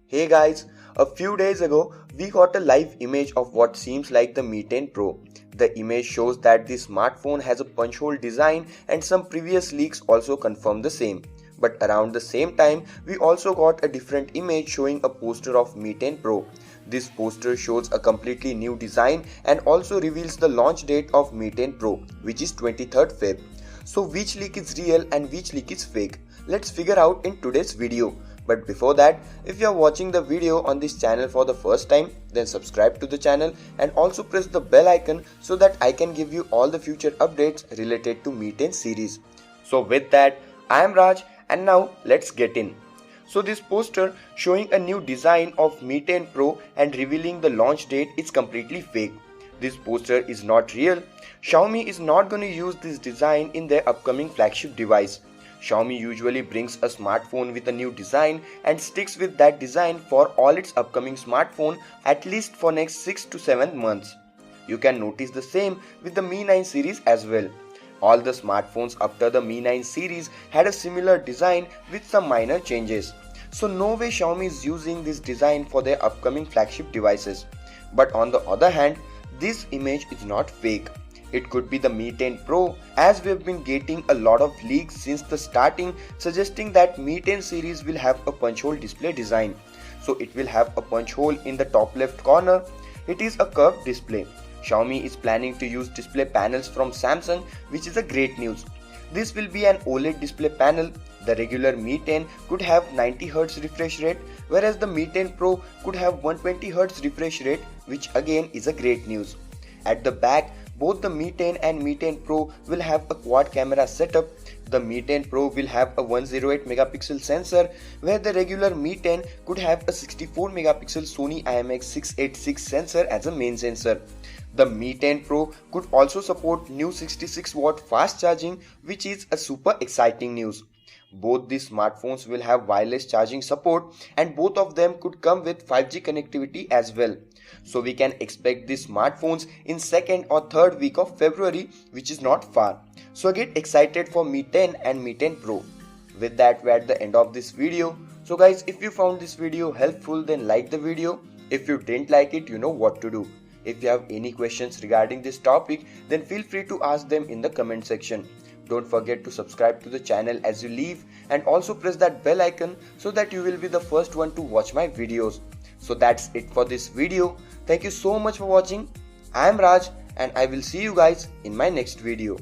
Hey guys, a few days ago we got a live image of what seems like the Mi 10 Pro. The image shows that the smartphone has a punch hole design and some previous leaks also confirm the same. But around the same time, we also got a different image showing a poster of Mi 10 Pro. This poster shows a completely new design and also reveals the launch date of Mi 10 Pro, which is 23rd Feb. So which leak is real and which leak is fake? Let's figure out in today's video. But before that, if you are watching the video on this channel for the first time, then subscribe to the channel and also press the bell icon so that I can give you all the future updates related to Mi 10 series. So with that, I am Raj and now let's get in. So this poster showing a new design of Mi 10 Pro and revealing the launch date is completely fake. This poster is not real. Xiaomi is not going to use this design in their upcoming flagship device. Xiaomi usually brings a smartphone with a new design and sticks with that design for all its upcoming smartphone at least for next 6 to 7 months. You can notice the same with the Mi 9 series as well. All the smartphones after the Mi 9 series had a similar design with some minor changes. So no way Xiaomi is using this design for their upcoming flagship devices. But on the other hand, this image is not fake. It could be the Mi 10 Pro, as we have been getting a lot of leaks since the starting suggesting that Mi 10 series will have a punch hole display design. So it will have a punch hole in the top left corner. It is a curved display. Xiaomi is planning to use display panels from Samsung, which is a great news. This will be an OLED display panel. The regular Mi 10 could have 90Hz refresh rate, whereas the Mi 10 Pro could have 120Hz refresh rate, which again is a great news. At the back, both the Mi 10 and Mi 10 Pro will have a quad camera setup. The Mi 10 Pro will have a 108 megapixel sensor, where the regular Mi 10 could have a 64 megapixel Sony IMX686 sensor as a main sensor. The Mi 10 Pro could also support new 66 watt fast charging, which is a super exciting news. Both these smartphones will have wireless charging support and both of them could come with 5G connectivity as well. So we can expect these smartphones in 2nd or 3rd week of February, which is not far. So get excited for Mi 10 and Mi 10 Pro. With that, we're at the end of this video. So guys, if you found this video helpful, then like the video. If you didn't like it, you know what to do. If you have any questions regarding this topic, then feel free to ask them in the comment section. Don't forget to subscribe to the channel as you leave and also press that bell icon so that you will be the first one to watch my videos. So that's it for this video. Thank you so much for watching. I am Raj and I will see you guys in my next video.